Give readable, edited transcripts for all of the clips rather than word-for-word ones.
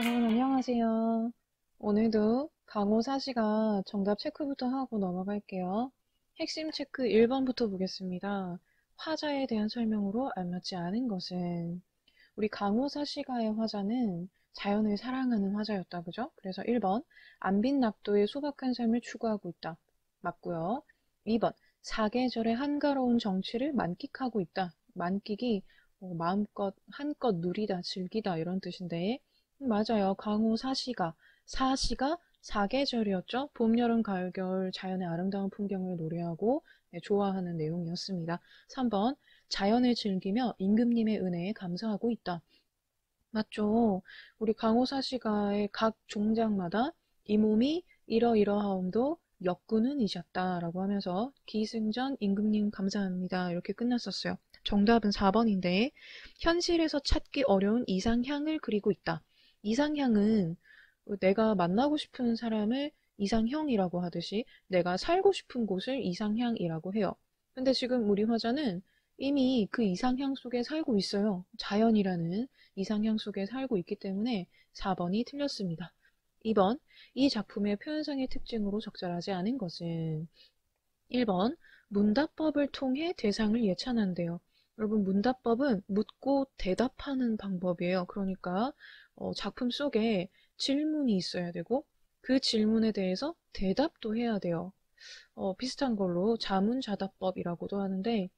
여러분 안녕하세요. 오늘도 강호사시가 정답 체크부터 하고 넘어갈게요. 핵심 체크 1번부터 보겠습니다. 화자에 대한 설명으로 알맞지 않은 것은 우리 강호사시가의 화자는 자연을 사랑하는 화자였다. 그죠? 그래서 1번 안빈 낙도의 소박한 삶을 추구하고 있다. 맞고요. 2번 사계절의 한가로운 정취를 만끽하고 있다. 만끽이 마음껏 한껏 누리다, 즐기다 이런 뜻인데 맞아요. 강호 사시가 사계절이었죠. 봄, 여름, 가을, 겨울 자연의 아름다운 풍경을 노래하고 좋아하는 내용이었습니다. 3번 자연을 즐기며 임금님의 은혜에 감사하고 있다. 맞죠? 우리 강호사시가의 각 종장마다 이 몸이 이러이러하옴도 역군은 이셨다라고 하면서 기승전 임금님 감사합니다. 이렇게 끝났었어요. 정답은 4번인데 현실에서 찾기 어려운 이상향을 그리고 있다. 이상향은 내가 만나고 싶은 사람을 이상형이라고 하듯이 내가 살고 싶은 곳을 이상향이라고 해요. 근데 지금 우리 화자는 이미 그 이상향 속에 살고 있어요. 자연이라는 이상향 속에 살고 있기 때문에 4번이 틀렸습니다. 2번, 이 작품의 표현상의 특징으로 적절하지 않은 것은 1번, 문답법을 통해 대상을 예찬한대요. 여러분, 문답법은 묻고 대답하는 방법이에요. 그러니까 작품 속에 질문이 있어야 되고 그 질문에 대해서 대답도 해야 돼요. 비슷한 걸로 자문자답법이라고도 하는데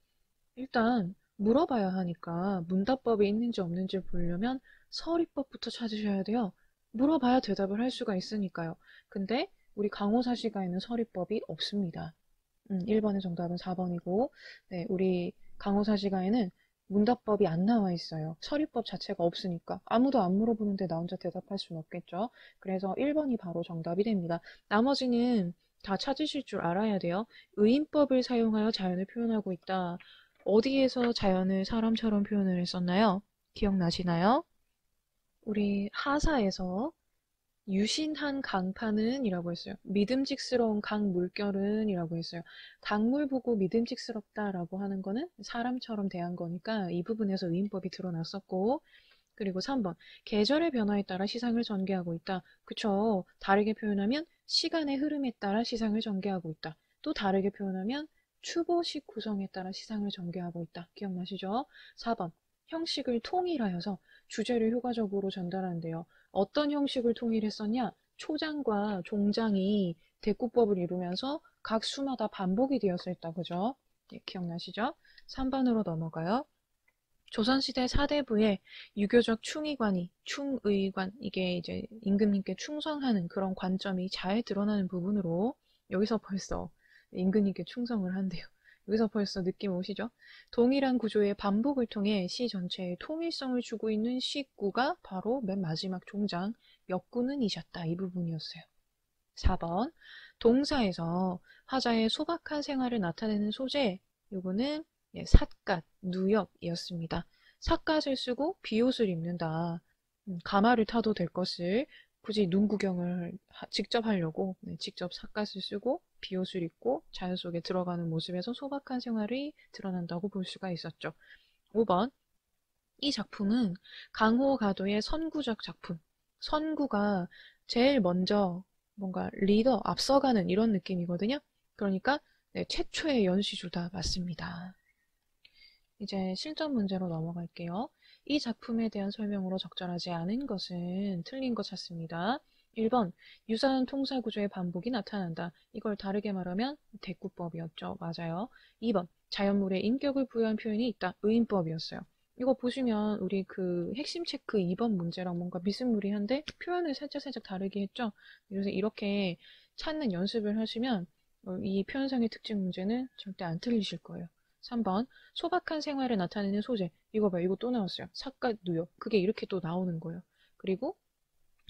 일단 물어봐야 하니까 문답법이 있는지 없는지 보려면 서리법부터 찾으셔야 돼요. 물어봐야 대답을 할 수가 있으니까요. 근데 우리 강호사시가에는 서리법이 없습니다. 1번의 정답은 4번이고, 네, 우리 강호사시가에는 문답법이 안 나와 있어요. 서리법 자체가 없으니까. 아무도 안 물어보는데 나 혼자 대답할 수는 없겠죠. 그래서 1번이 바로 정답이 됩니다. 나머지는 다 찾으실 줄 알아야 돼요. 의인법을 사용하여 자연을 표현하고 있다. 어디에서 자연을 사람처럼 표현을 했었나요? 기억나시나요? 우리 하사에서 유신한 강파는 이라고 했어요. 믿음직스러운 강 물결은 이라고 했어요. 강물 보고 믿음직스럽다라고 하는 거는 사람처럼 대한 거니까 이 부분에서 의인법이 드러났었고 그리고 3번 계절의 변화에 따라 시상을 전개하고 있다. 그쵸? 다르게 표현하면 시간의 흐름에 따라 시상을 전개하고 있다. 또 다르게 표현하면 추보식 구성에 따라 시상을 전개하고 있다. 기억나시죠? 4번 형식을 통일하여서 주제를 효과적으로 전달한대요. 어떤 형식을 통일했었냐? 초장과 종장이 대꾸법을 이루면서 각 수마다 반복이 되었을 다 그죠? 네, 기억나시죠? 3번으로 넘어가요. 조선시대 사대부의 유교적 충의관이, 충의관, 이게 이제 임금님께 충성하는 그런 관점이 잘 드러나는 부분으로 여기서 벌써 임금님께 충성을 한대요. 여기서 벌써 느낌 오시죠? 동일한 구조의 반복을 통해 시 전체에 통일성을 주고 있는 시구가 바로 맨 마지막 종장, 역구는 이셨다. 이 부분이었어요. 4번 동사에서 화자의 소박한 생활을 나타내는 소재 요거는 삿갓, 누역이었습니다. 삿갓을 쓰고 비옷을 입는다. 가마를 타도 될 것을 굳이 눈 구경을 직접 하려고 직접 삿갓을 쓰고 비옷을 입고 자연 속에 들어가는 모습에서 소박한 생활이 드러난다고 볼 수가 있었죠. 5번 이 작품은 강호가도의 선구적 작품. 선구가 제일 먼저 뭔가 리더, 앞서가는 이런 느낌이거든요. 그러니까 네, 최초의 연시주다 맞습니다. 이제 실전 문제로 넘어갈게요. 이 작품에 대한 설명으로 적절하지 않은 것은 틀린 것 찾습니다. 1번 유사한 통사 구조의 반복이 나타난다. 이걸 다르게 말하면 대꾸법이었죠. 맞아요. 2번 자연물에 인격을 부여한 표현이 있다. 의인법이었어요. 이거 보시면 우리 그 핵심 체크 2번 문제랑 뭔가 비스무리한데 표현을 살짝 다르게 했죠. 그래서 이렇게 찾는 연습을 하시면 이 표현상의 특징 문제는 절대 안 틀리실 거예요. 3번 소박한 생활을 나타내는 소재. 이거 봐요. 이거 또 나왔어요. 삿갓 누역. 그게 이렇게 또 나오는 거예요. 그리고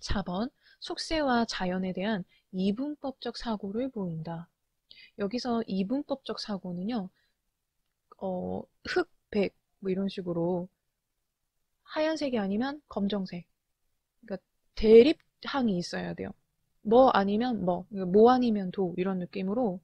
4번 속세와 자연에 대한 이분법적 사고를 보인다. 여기서 이분법적 사고는요. 흑, 백, 뭐 이런 식으로 하얀색이 아니면 검정색. 그러니까 대립항이 있어야 돼요. 뭐 아니면 뭐 아니면 도 이런 느낌으로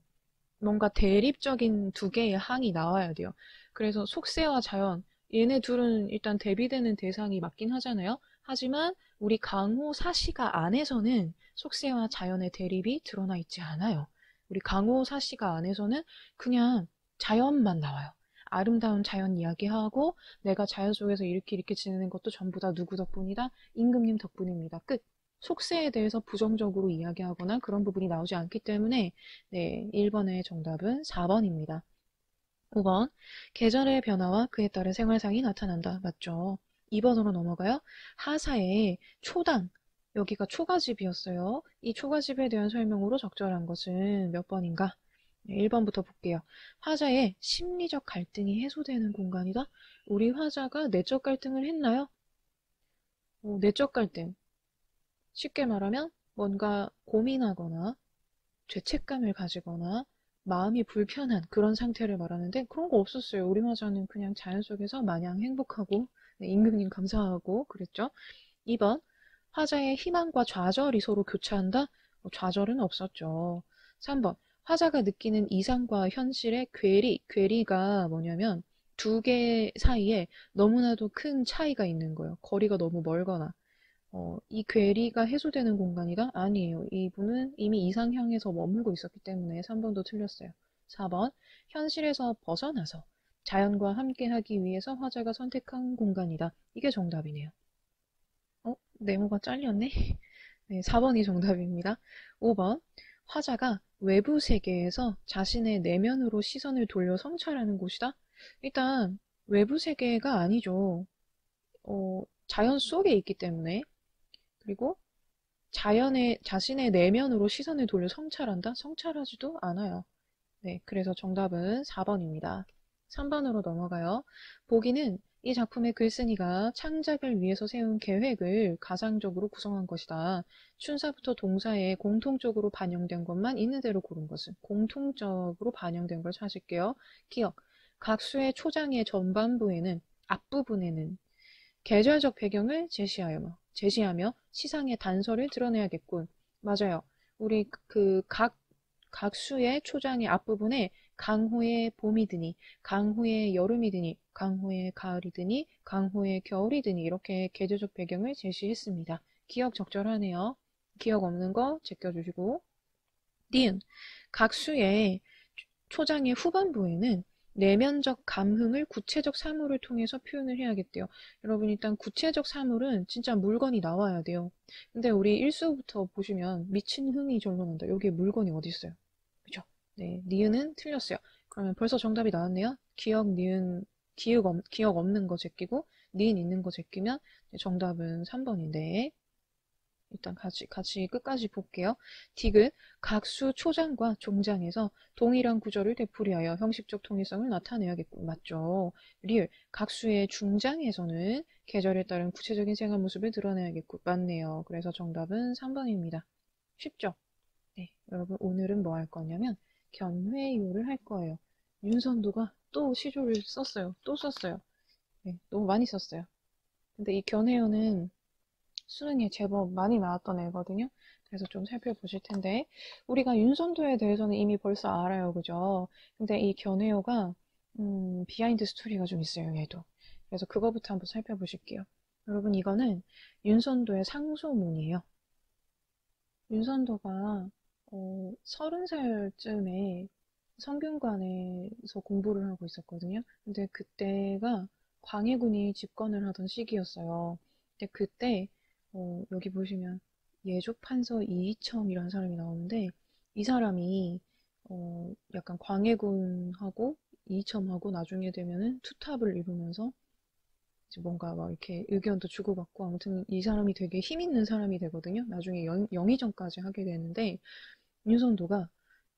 뭔가 대립적인 두 개의 항이 나와야 돼요. 그래서 속세와 자연, 얘네 둘은 일단 대비되는 대상이 맞긴 하잖아요. 하지만 우리 강호 사시가 안에서는 속세와 자연의 대립이 드러나 있지 않아요. 우리 강호 사시가 안에서는 그냥 자연만 나와요. 아름다운 자연 이야기하고 내가 자연 속에서 이렇게 지내는 것도 전부 다 누구 덕분이다? 임금님 덕분입니다. 끝. 속세에 대해서 부정적으로 이야기하거나 그런 부분이 나오지 않기 때문에 네, 1번의 정답은 4번입니다. 5번. 계절의 변화와 그에 따른 생활상이 나타난다. 맞죠? 2번으로 넘어가요. 하사의 초당. 여기가 초가집이었어요. 이 초가집에 대한 설명으로 적절한 것은 몇 번인가? 1번부터 볼게요. 화자의 심리적 갈등이 해소되는 공간이다. 우리 화자가 내적 갈등을 했나요? 내적 갈등. 쉽게 말하면 뭔가 고민하거나 죄책감을 가지거나 마음이 불편한 그런 상태를 말하는데 그런 거 없었어요. 우리 화자는 그냥 자연 속에서 마냥 행복하고 네, 임금님 감사하고 그랬죠. 2번 화자의 희망과 좌절이 서로 교차한다? 좌절은 없었죠. 3번 화자가 느끼는 이상과 현실의 괴리가 뭐냐면 두 개 사이에 너무나도 큰 차이가 있는 거예요. 거리가 너무 멀거나 이 괴리가 해소되는 공간이다? 아니에요. 이분은 이미 이상향에서 머물고 있었기 때문에 3번도 틀렸어요. 4번 현실에서 벗어나서 자연과 함께하기 위해서 화자가 선택한 공간이다. 이게 정답이네요. 네모가 잘렸네? 네, 4번이 정답입니다. 5번 화자가 외부 세계에서 자신의 내면으로 시선을 돌려 성찰하는 곳이다? 일단 외부 세계가 아니죠. 자연 속에 있기 때문에 그리고 자신의 내면으로 시선을 돌려 성찰한다? 성찰하지도 않아요. 네, 그래서 정답은 4번입니다. 3번으로 넘어가요. 보기는 이 작품의 글쓴이가 창작을 위해서 세운 계획을 가상적으로 구성한 것이다. 춘사부터 동사에 공통적으로 반영된 것만 있는 대로 고른 것은 공통적으로 반영된 걸 찾을게요. 기억. 각 수의 초장의 전반부에는 앞부분에는 계절적 배경을 제시하며 시상의 단서를 드러내야겠군. 맞아요. 우리 각 수의 초장의 앞부분에 강호의 봄이 드니, 강호의 여름이 드니, 강호의 가을이 드니, 강호의 겨울이 드니 이렇게 계절적 배경을 제시했습니다. 기억 적절하네요. 기억 없는 거 제껴주시고. 니은. 각 수의 초장의 후반부에는 내면적 감흥을 구체적 사물을 통해서 표현을 해야겠대요. 여러분 일단 구체적 사물은 진짜 물건이 나와야 돼요. 근데 우리 1수부터 보시면 미친 흥이 절로 난다. 여기에 물건이 어디 있어요? 그죠? 네, 니은은 틀렸어요. 그러면 벌써 정답이 나왔네요. 기억, 니은, 기억 없는 거 제끼고 니은 있는 거 제끼면 정답은 3번인데 일단 같이 끝까지 볼게요. 디귿, 각수 초장과 종장에서 동일한 구조를 되풀이하여 형식적 통일성을 나타내야겠고 맞죠? 리을, 각수의 중장에서는 계절에 따른 구체적인 생활 모습을 드러내야겠고 맞네요. 그래서 정답은 3번입니다. 쉽죠? 네, 여러분 오늘은 뭐 할 거냐면 견회요를 할 거예요. 윤선도가 또 시조를 썼어요. 또 썼어요. 네, 너무 많이 썼어요. 근데 이 견회요는 수능에 제법 많이 나왔던 애거든요. 그래서 좀 살펴보실 텐데 우리가 윤선도에 대해서는 이미 벌써 알아요. 그죠? 근데 이 견해어가 비하인드 스토리가 좀 있어요. 얘도. 그래서 그거부터 한번 살펴보실게요. 여러분 이거는 윤선도의 상소문이에요. 윤선도가 30살쯤에 성균관에서 공부를 하고 있었거든요. 근데 그때가 광해군이 집권을 하던 시기였어요. 근데 그때 여기 보시면 예족판서 이이첨이라는 사람이 나오는데 이 사람이 약간 광해군하고 이이첨하고 나중에 되면은 투탑을 이루면서 이제 뭔가 막 이렇게 의견도 주고받고 아무튼 이 사람이 되게 힘 있는 사람이 되거든요. 나중에 영의정까지 하게 되는데 윤선도가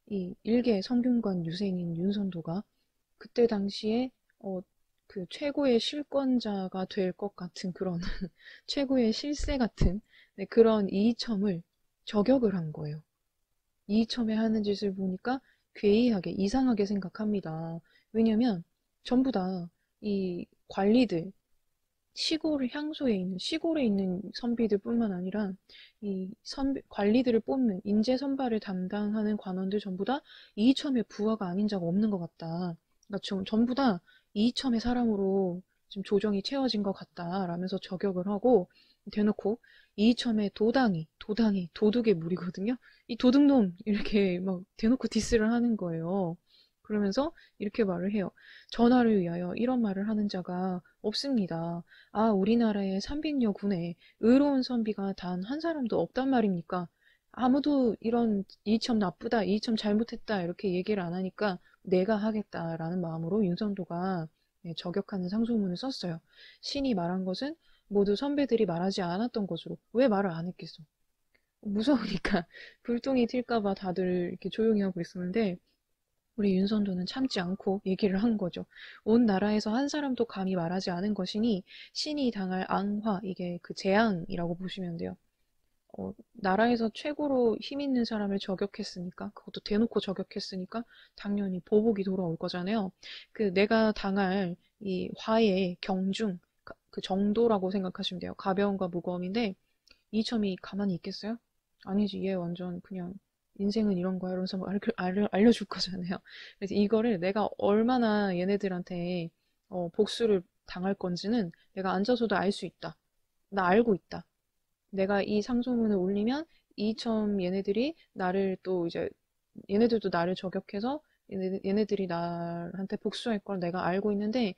이 일개 성균관 유생인 윤선도가 그때 당시에 그 최고의 실권자가 될 것 같은 그런 최고의 실세 같은 네, 그런 이이첨을 저격을 한 거예요. 이이첨에 하는 짓을 보니까 괴이하게 이상하게 생각합니다. 왜냐면 전부 다 이 관리들 시골에 있는 선비들 뿐만 아니라 이 관리들을 뽑는 인재 선발을 담당하는 관원들 전부 다 이이첨의 부하가 아닌 자가 없는 것 같다. 그러니까 전부 다 이이첨의 사람으로 지금 조정이 채워진 것 같다라면서 저격을 하고 대놓고 이첨의 도당이 도둑의 무리거든요. 이 도둑놈 이렇게 막 대놓고 디스를 하는 거예요. 그러면서 이렇게 말을 해요. 전하를 위하여 이런 말을 하는 자가 없습니다. 아, 우리나라의 300여 군에 의로운 선비가 단 한 사람도 없단 말입니까? 아무도 이런 이첨 나쁘다, 이첨 잘못했다 이렇게 얘기를 안 하니까 내가 하겠다라는 마음으로 윤선도가 저격하는 상소문을 썼어요. 신이 말한 것은 모두 선배들이 말하지 않았던 것으로 왜 말을 안 했겠어? 무서우니까 불똥이 튈까봐 다들 이렇게 조용히 하고 있었는데 우리 윤선도는 참지 않고 얘기를 한 거죠. 온 나라에서 한 사람도 감히 말하지 않은 것이니 신이 당할 앙화, 이게 그 재앙이라고 보시면 돼요. 나라에서 최고로 힘 있는 사람을 저격했으니까, 그것도 대놓고 저격했으니까 당연히 보복이 돌아올 거잖아요. 그 내가 당할 이 화의 경중, 그 정도라고 생각하시면 돼요. 가벼움과 무거움인데 이첨이 가만히 있겠어요? 아니지, 얘 완전 그냥 인생은 이런 거야 이러면서 막 알려줄 거잖아요. 그래서 이거를 내가 얼마나 얘네들한테 복수를 당할 건지는 내가 앉아서도 알 수 있다. 나 알고 있다. 내가 이 상소문을 올리면 이첨 얘네들이 나를 또 이제 얘네들도 나를 저격해서 얘네들이 나한테 복수할 걸 내가 알고 있는데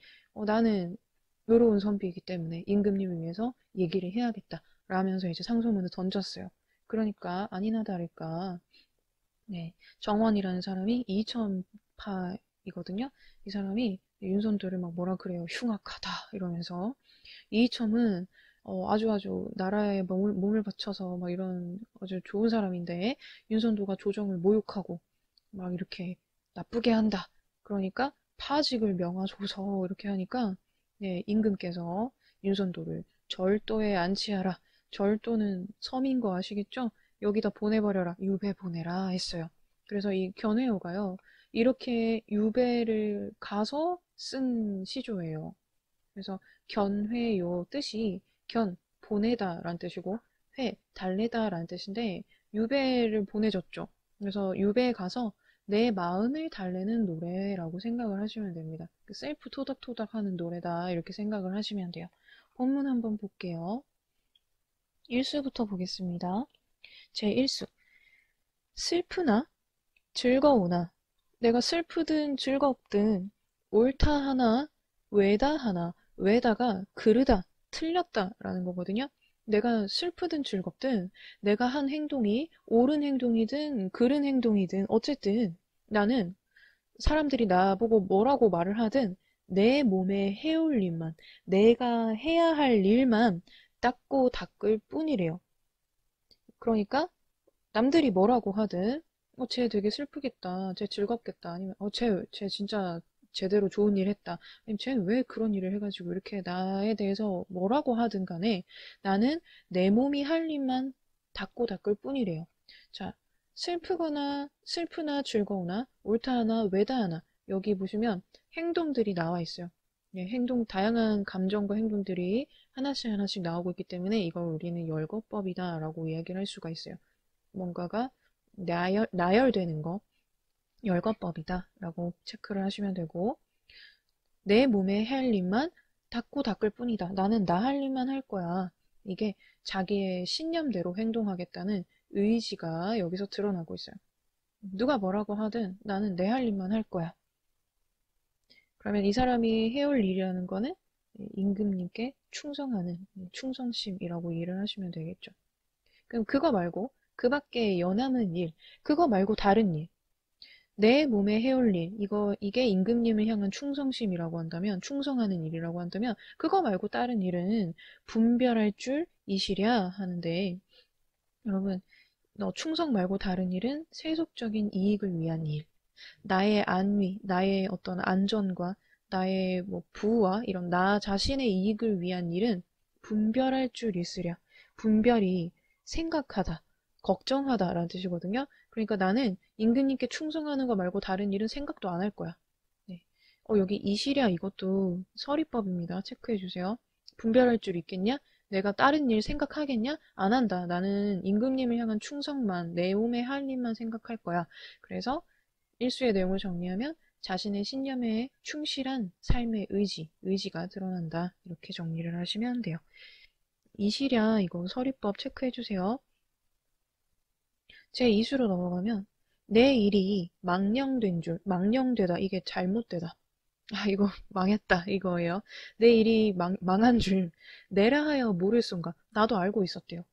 나는 외로운 선비이기 때문에 임금님을 위해서 얘기를 해야겠다 라면서 이제 상소문을 던졌어요. 그러니까 아니나 다를까 네, 정원이라는 사람이 이첨파이거든요. 이 사람이 윤선도를 막 뭐라 그래요. 흉악하다 이러면서 이첨은 아주 나라에 몸을 바쳐서 막 이런 아주 좋은 사람인데 윤선도가 조정을 모욕하고 막 이렇게 나쁘게 한다. 그러니까 파직을 명하소서 이렇게 하니까 네, 임금께서 윤선도를 절도에 안치하라. 절도는 섬인 거 아시겠죠? 여기다 보내버려라. 유배 보내라 했어요. 그래서 이 견해어가요. 이렇게 유배를 가서 쓴 시조예요. 그래서 견회요 뜻이 보내다라는 뜻이고 달래다라는 뜻인데 유배를 보내줬죠. 그래서 유배에 가서 내 마음을 달래는 노래라고 생각을 하시면 됩니다. 셀프 토닥토닥 하는 노래다 이렇게 생각을 하시면 돼요. 본문 한번 볼게요. 1수부터 보겠습니다. 제1수 슬프나 즐거우나 내가 슬프든 즐겁든 옳다 하나 외다 하나 외다가 그르다 틀렸다 라는 거거든요. 내가 슬프든 즐겁든 내가 한 행동이 옳은 행동이든 그른 행동이든 어쨌든 나는 사람들이 나보고 뭐라고 말을 하든 내 몸에 해올 일만 내가 해야 할 일만 닦고 닦을 뿐이래요. 그러니까 남들이 뭐라고 하든 쟤 되게 슬프겠다. 쟤 즐겁겠다. 아니면 쟤 진짜 제대로 좋은 일 했다. 아니면 쟤 왜 그런 일을 해가지고 이렇게 나에 대해서 뭐라고 하든 간에 나는 내 몸이 할 일만 닦고 닦을 뿐이래요. 자, 슬프나 즐거우나 옳다 하나 외다 하나 여기 보시면 행동들이 나와 있어요. 예, 다양한 감정과 행동들이 하나씩 나오고 있기 때문에 이걸 우리는 열거법이다라고 이야기를 할 수가 있어요. 뭔가가 나열되는 거 열거법이다라고 체크를 하시면 되고 내 몸에 할 일만 닦고 닦을 뿐이다. 나는 나 할 일만 할 거야. 이게 자기의 신념대로 행동하겠다는 의지가 여기서 드러나고 있어요. 누가 뭐라고 하든 나는 내 할 일만 할 거야. 그러면 이 사람이 해올 일이라는 거는 임금님께 충성하는 충성심이라고 이해를 하시면 되겠죠. 그럼 그거 말고 그 밖에 연함은 일, 그거 말고 다른 일, 내 몸에 해올 일, 이게 임금님을 향한 충성심이라고 한다면, 충성하는 일이라고 한다면, 그거 말고 다른 일은 분별할 줄 이시랴 하는데, 여러분, 충성 말고 다른 일은 세속적인 이익을 위한 일, 나의 안위, 나의 어떤 안전과 나의 뭐 부와 이런 나 자신의 이익을 위한 일은 분별할 줄 있으랴. 분별이 생각하다, 걱정하다라는 뜻이거든요. 그러니까 나는 임금님께 충성하는 거 말고 다른 일은 생각도 안 할 거야. 네. 여기 이시랴 이것도 서리법입니다. 체크해 주세요. 분별할 줄 있겠냐? 내가 다른 일 생각하겠냐? 안 한다. 나는 임금님을 향한 충성만, 내 몸의 할 일만 생각할 거야. 그래서 일수의 내용을 정리하면 자신의 신념에 충실한 삶의 의지가 드러난다. 이렇게 정리를 하시면 돼요. 이시랴 이거 서리법 체크해주세요. 제 2수로 넘어가면 내 일이 망령되다 이게 잘못되다. 아 이거 망했다 이거예요. 내 일이 망한 줄 내라 하여 모를 순가 나도 알고 있었대요.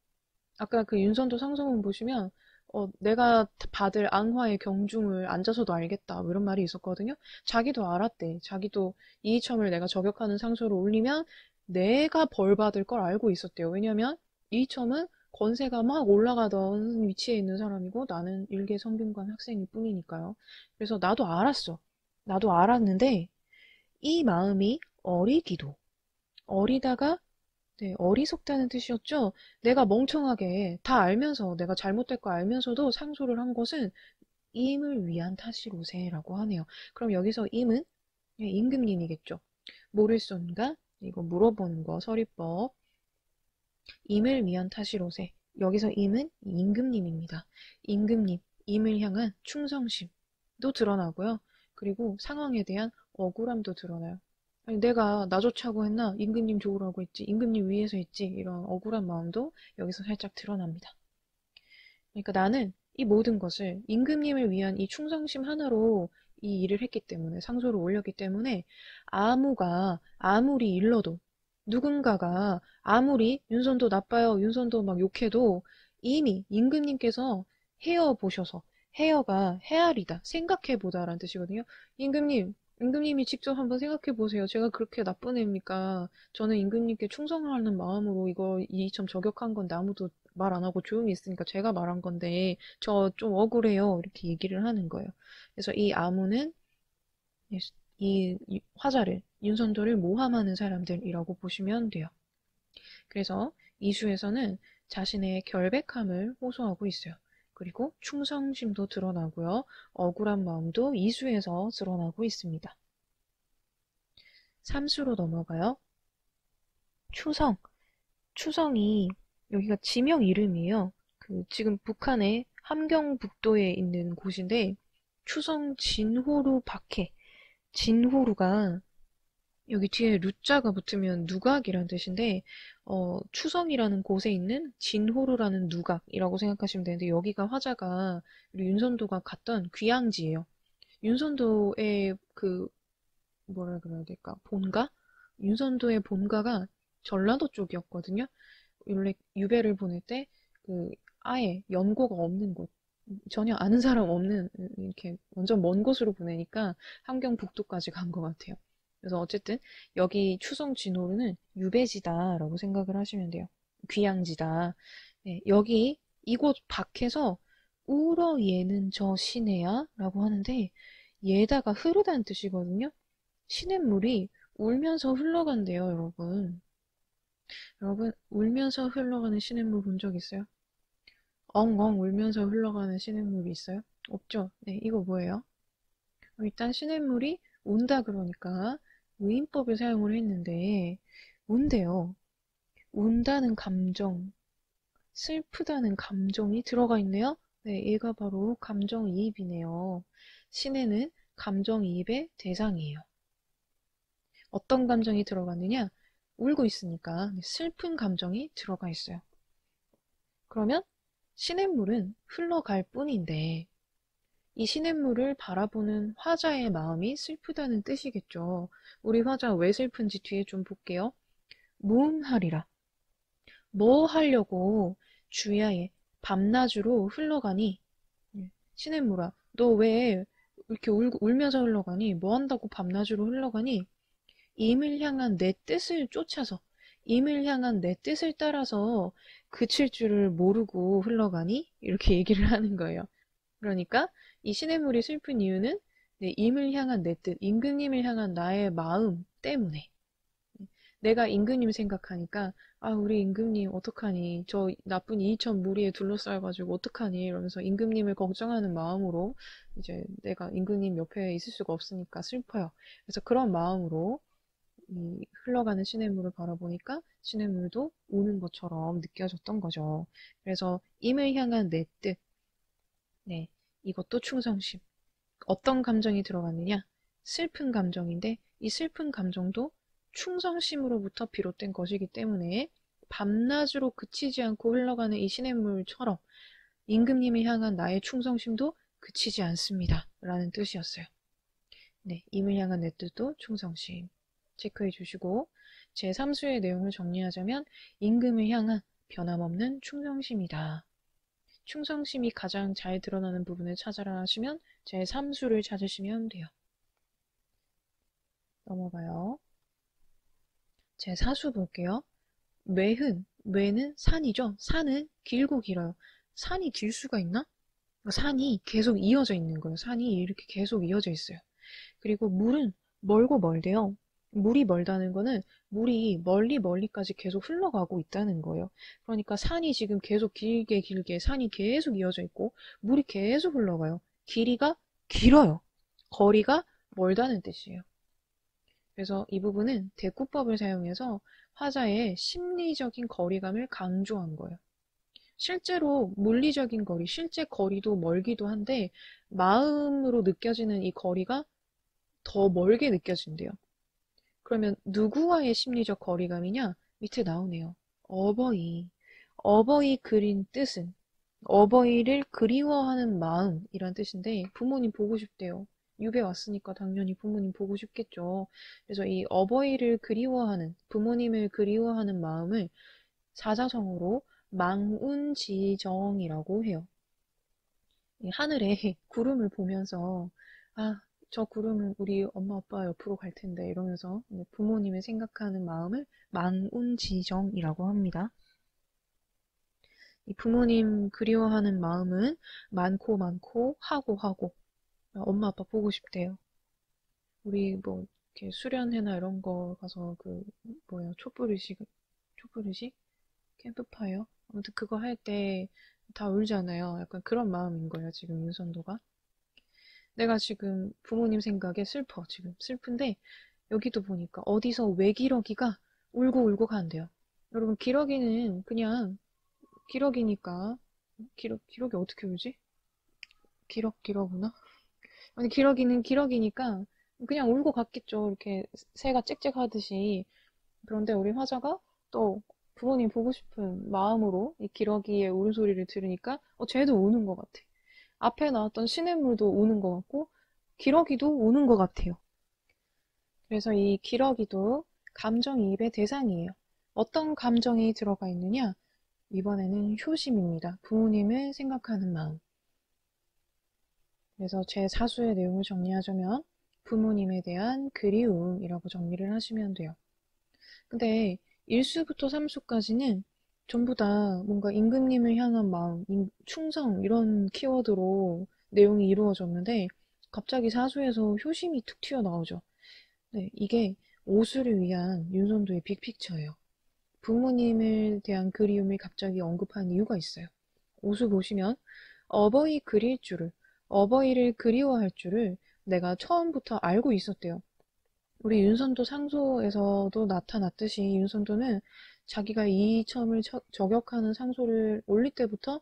아까 그 윤선도 상소문 보시면 내가 받을 앙화의 경중을 앉아서도 알겠다 뭐 이런 말이 있었거든요. 자기도 알았대. 자기도 이이첨을 내가 저격하는 상소를 올리면 내가 벌 받을 걸 알고 있었대요. 왜냐면 이이첨은 권세가 막 올라가던 위치에 있는 사람이고 나는 일개 성균관 학생일 뿐이니까요. 그래서 나도 알았어. 나도 알았는데 이 마음이 어리기도 어리다가 네, 어리석다는 뜻이었죠. 내가 멍청하게 다 알면서 내가 잘못될 거 알면서도 상소를 한 것은 임을 위한 탓이로세라고 하네요. 그럼 여기서 임은 임금님이겠죠. 모를 son가 이거 물어보는 거 서리법. 임을 위한 탓이로세. 여기서 임은 임금님입니다. 임금님, 임을 향한 충성심도 드러나고요. 그리고 상황에 대한 억울함도 드러나요. 아니, 내가 나 좋자고 했나? 임금님 좋으라고 했지. 임금님 위해서 했지. 이런 억울한 마음도 여기서 살짝 드러납니다. 그러니까 나는 이 모든 것을 임금님을 위한 이 충성심 하나로 이 일을 했기 때문에 상소를 올렸기 때문에 아무리 일러도 누군가가 아무리 윤선도 나빠요 윤선도 막 욕해도 이미 임금님께서 헤어 보셔서 헤어가 헤아리다 생각해보다라는 뜻이거든요. 임금님이 직접 한번 생각해보세요. 제가 그렇게 나쁜 애입니까? 저는 임금님께 충성하는 마음으로 이거 이점 저격한 건데 아무도 말 안 하고 조용히 있으니까 제가 말한 건데 저 좀 억울해요. 이렇게 얘기를 하는 거예요. 그래서 이 아무는 이 화자를 윤선도를 모함하는 사람들이라고 보시면 돼요. 그래서 이수에서는 자신의 결백함을 호소하고 있어요. 그리고 충성심도 드러나고요. 억울한 마음도 이수에서 드러나고 있습니다. 3수로 넘어가요. 추성이 여기가 지명 이름이에요. 그 지금 북한의 함경북도에 있는 곳인데 추성 진호루 박해. 진호루가 여기 뒤에 루자가 붙으면 누각이라는 뜻인데 추성이라는 곳에 있는 진호루라는 누각이라고 생각하시면 되는데 여기가 화자가 우리 윤선도가 갔던 귀향지예요. 윤선도의 그 뭐라 그래야 될까? 본가? 윤선도의 본가가 전라도 쪽이었거든요. 원래 유배를 보낼 때 그 아예 연고가 없는 곳, 전혀 아는 사람 없는 이렇게 완전 먼 곳으로 보내니까 함경북도까지 간 것 같아요. 그래서 어쨌든 여기 추성 진호루는 유배지다라고 생각을 하시면 돼요. 귀향지다. 네, 여기 이곳 밖에서 울어 얘는 저 시내야 라고 하는데 얘다가 흐르다는 뜻이거든요. 시냇물이 울면서 흘러간대요, 여러분. 여러분, 울면서 흘러가는 시냇물 본 적 있어요? 엉엉 울면서 흘러가는 시냇물이 있어요? 없죠? 네, 이거 뭐예요? 일단 시냇물이 운다 그러니까 의인법을 사용을 했는데 운대요. 운다는 감정, 슬프다는 감정이 들어가 있네요. 네, 얘가 바로 감정이입이네요. 시내는 감정이입의 대상이에요. 어떤 감정이 들어갔느냐? 울고 있으니까 슬픈 감정이 들어가 있어요. 그러면 시냇물은 흘러갈 뿐인데 이 시냇물을 바라보는 화자의 마음이 슬프다는 뜻이겠죠. 우리 화자 왜 슬픈지 뒤에 좀 볼게요. 무음하리라. 뭐 하려고 주야에 밤낮으로 흘러가니? 시냇물아, 너 왜 이렇게 울면서 흘러가니? 뭐 한다고 밤낮으로 흘러가니? 임을 향한 내 뜻을 쫓아서, 임을 향한 내 뜻을 따라서 그칠 줄을 모르고 흘러가니? 이렇게 얘기를 하는 거예요. 그러니까 이 시냇물이 슬픈 이유는 임을 향한 내 뜻, 임금님을 향한 나의 마음 때문에. 내가 임금님 생각하니까 아 우리 임금님 어떡하니 저 나쁜 이이천 무리에 둘러싸여가지고 어떡하니 이러면서 임금님을 걱정하는 마음으로 이제 내가 임금님 옆에 있을 수가 없으니까 슬퍼요. 그래서 그런 마음으로 이 흘러가는 시냇물을 바라보니까 시냇물도 우는 것처럼 느껴졌던 거죠. 그래서 임을 향한 내 뜻, 네, 이것도 충성심. 어떤 감정이 들어갔느냐? 슬픈 감정인데 이 슬픈 감정도 충성심으로부터 비롯된 것이기 때문에 밤낮으로 그치지 않고 흘러가는 이 시냇물처럼 임금님을 향한 나의 충성심도 그치지 않습니다. 라는 뜻이었어요. 네, 임을 향한 내 뜻도 충성심. 체크해 주시고 제3수의 내용을 정리하자면 임금을 향한 변함없는 충성심이다. 충성심이 가장 잘 드러나는 부분을 찾아라 하시면 제3수를 찾으시면 돼요. 넘어가요. 제4수 볼게요. 외흔, 외는 산이죠. 산은 길고 길어요. 산이 길 수가 있나? 산이 계속 이어져 있는 거예요. 산이 이렇게 계속 이어져 있어요. 그리고 물은 멀고 멀대요. 물이 멀다는 거는 물이 멀리까지 계속 흘러가고 있다는 거예요. 그러니까 산이 지금 계속 길게 산이 계속 이어져 있고 물이 계속 흘러가요. 길이가 길어요. 거리가 멀다는 뜻이에요. 그래서 이 부분은 대꾸법을 사용해서 화자의 심리적인 거리감을 강조한 거예요. 실제로 물리적인 거리, 실제 거리도 멀기도 한데 마음으로 느껴지는 이 거리가 더 멀게 느껴진대요. 그러면 누구와의 심리적 거리감이냐? 밑에 나오네요. 어버이. 어버이 그린 뜻은 어버이를 그리워하는 마음이란 뜻인데 부모님 보고 싶대요. 유배 왔으니까 당연히 부모님 보고 싶겠죠. 그래서 이 어버이를 그리워하는, 부모님을 그리워하는 마음을 사자성어로 망운지정이라고 해요. 하늘에 구름을 보면서 아, 저 구름은 우리 엄마 아빠 옆으로 갈 텐데 이러면서 부모님을 생각하는 마음을 망운지정이라고 합니다. 이 부모님 그리워하는 마음은 많고 하고 엄마 아빠 보고 싶대요. 우리 뭐 이렇게 수련회나 이런 거 가서 그 뭐야 촛불의식 캠프파이어 아무튼 그거 할 때 다 울잖아요. 약간 그런 마음인 거예요. 지금 윤선도가. 내가 지금 부모님 생각에 슬퍼. 지금 슬픈데 여기도 보니까 어디서 외기러기가 울고 간대요. 여러분 기러기는 그냥 기러기니까 기러기 어떻게 울지? 기러구나. 아니 기러기는 기러기니까 그냥 울고 갔겠죠. 이렇게 새가 짹짹하듯이. 그런데 우리 화자가 또 부모님 보고 싶은 마음으로 이 기러기의 울음소리를 들으니까 쟤도 우는 것 같아. 앞에 나왔던 시냇물도 우는 것 같고 기러기도 우는 것 같아요. 그래서 이 기러기도 감정이입의 대상이에요. 어떤 감정이 들어가 있느냐? 이번에는 효심입니다. 부모님을 생각하는 마음. 그래서 제4수의 내용을 정리하자면 부모님에 대한 그리움이라고 정리를 하시면 돼요. 근데 1수부터 3수까지는 전부 다 뭔가 임금님을 향한 마음, 충성 이런 키워드로 내용이 이루어졌는데 갑자기 4수에서 효심이 툭 튀어나오죠. 네, 이게 5수를 위한 윤선도의 빅픽처예요. 부모님에 대한 그리움을 갑자기 언급한 이유가 있어요. 5수 보시면 어버이를 그리워할 줄을 내가 처음부터 알고 있었대요. 우리 윤선도 상소에서도 나타났듯이 윤선도는 자기가 이첨을 저격하는 상소를 올릴 때부터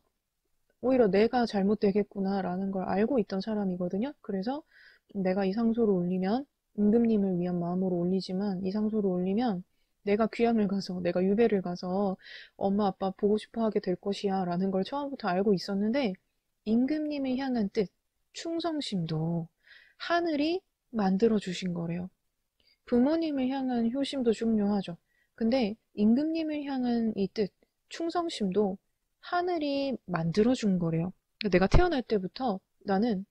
오히려 내가 잘못되겠구나라는 걸 알고 있던 사람이거든요. 그래서 내가 이 상소를 올리면 임금님을 위한 마음으로 올리지만 이 상소를 올리면 내가 귀향을 가서 내가 유배를 가서 엄마 아빠 보고 싶어 하게 될 것이야 라는 걸 처음부터 알고 있었는데 임금님을 향한 뜻, 충성심도 하늘이 만들어 주신 거래요. 부모님을 향한 효심도 중요하죠. 근데 임금님을 향한 이 뜻, 충성심도 하늘이 만들어준 거래요. 내가 태어날 때부터 나는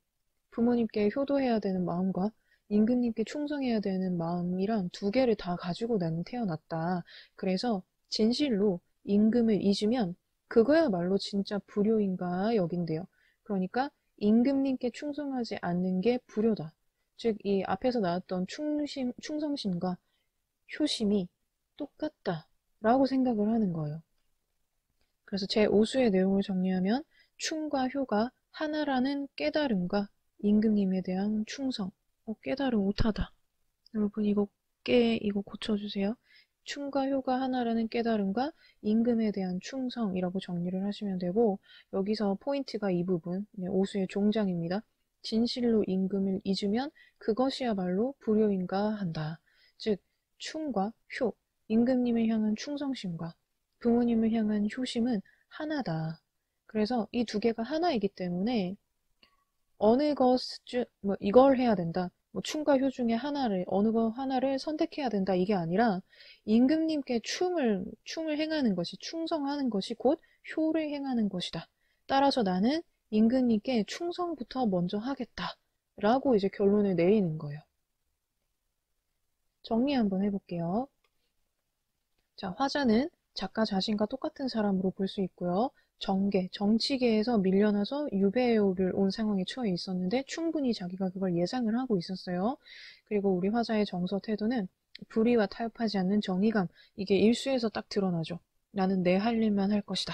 부모님께 효도해야 되는 마음과 임금님께 충성해야 되는 마음이랑 두 개를 다 가지고 나는 태어났다. 그래서 진실로 임금을 잊으면 그거야말로 진짜 불효인가 여긴대요. 그러니까 임금님께 충성하지 않는 게 불효다. 즉, 이 앞에서 나왔던 충성심과 효심이 똑같다라고 생각을 하는 거예요. 그래서 제 5수의 내용을 정리하면 충과 효가 하나라는 깨달음과 임금님에 대한 충성. 깨달음 못하다. 여러분 이거 고쳐주세요. 충과 효가 하나라는 깨달음과 임금에 대한 충성이라고 정리를 하시면 되고 여기서 포인트가 이 부분, 5수의 종장입니다. 진실로 임금을 잊으면 그것이야말로 불효인가 한다. 즉 충과 효, 임금님을 향한 충성심과 부모님을 향한 효심은 하나다. 그래서 이 두 개가 하나이기 때문에 어느 뭐 이걸 해야 된다. 뭐 충과 효 중에 하나를 어느 거 하나를 선택해야 된다. 이게 아니라 임금님께 충을 행하는 것이 충성하는 것이 곧 효를 행하는 것이다. 따라서 나는 임금님께 충성부터 먼저 하겠다. 라고 이제 결론을 내리는 거예요. 정리 한번 해볼게요. 자, 화자는 작가 자신과 똑같은 사람으로 볼 수 있고요. 정치계에서 밀려나서 유배를 온 상황에 처해 있었는데 충분히 자기가 그걸 예상을 하고 있었어요. 그리고 우리 화자의 정서 태도는 불의와 타협하지 않는 정의감, 이게 일수에서 딱 드러나죠. 나는 내 할 일만 할 것이다.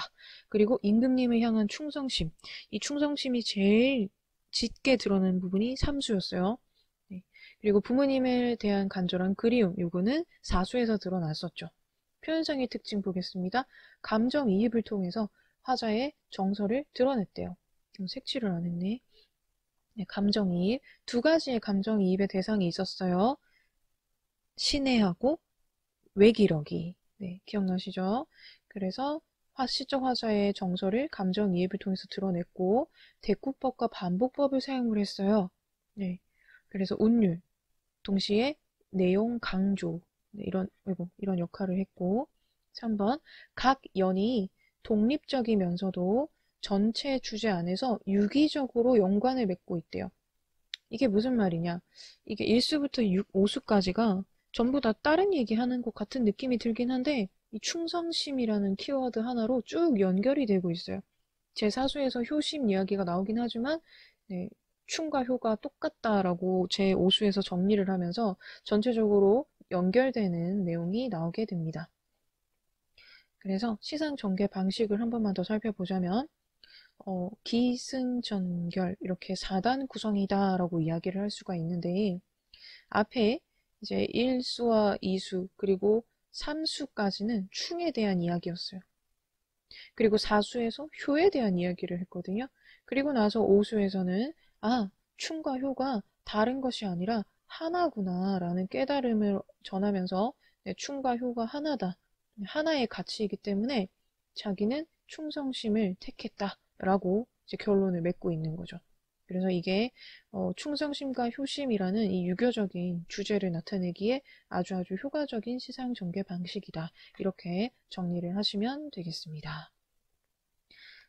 그리고 임금님을 향한 충성심, 이 충성심이 제일 짙게 드러나는 부분이 삼수였어요. 네. 그리고 부모님에 대한 간절한 그리움, 요거는 사수에서 드러났었죠. 표현상의 특징 보겠습니다. 감정이입을 통해서 화자의 정서를 드러냈대요. 색칠을 안 했네. 네, 감정이입. 두 가지의 감정이입의 대상이 있었어요. 신해하고 외기러기. 네, 기억나시죠? 그래서 시적 화자의 정서를 감정이입을 통해서 드러냈고 대꾸법과 반복법을 사용을 했어요. 네, 그래서 운율, 동시에 내용 강조, 네, 이런 역할을 했고 3번 각 연이 독립적이면서도 전체 주제 안에서 유기적으로 연관을 맺고 있대요. 이게 무슨 말이냐? 이게 1수부터 5수까지가 전부 다 다른 얘기하는 것 같은 느낌이 들긴 한데 이 충성심이라는 키워드 하나로 쭉 연결이 되고 있어요. 제4수에서 효심 이야기가 나오긴 하지만 네, 충과 효가 똑같다라고 제5수에서 정리를 하면서 전체적으로 연결되는 내용이 나오게 됩니다. 그래서 시상 전개 방식을 한 번만 더 살펴보자면 기승전결 이렇게 4단 구성이다 라고 이야기를 할 수가 있는데 앞에 이제 1수와 2수 그리고 3수까지는 충에 대한 이야기였어요. 그리고 4수에서 효에 대한 이야기를 했거든요. 그리고 나서 5수에서는 충과 효가 다른 것이 아니라 하나구나 라는 깨달음을 전하면서 네, 충과 효가 하나다. 하나의 가치이기 때문에 자기는 충성심을 택했다 라고 이제 결론을 맺고 있는 거죠. 그래서 이게 충성심과 효심이라는 이 유교적인 주제를 나타내기에 아주 효과적인 시상 전개 방식이다. 이렇게 정리를 하시면 되겠습니다.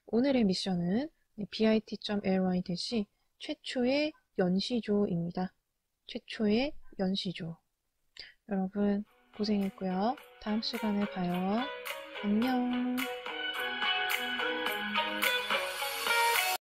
오늘의 미션은 bit.ly 최초의 연시조입니다. 최초의 연시조. 여러분 고생했고요. 다음 시간에 봐요. 안녕.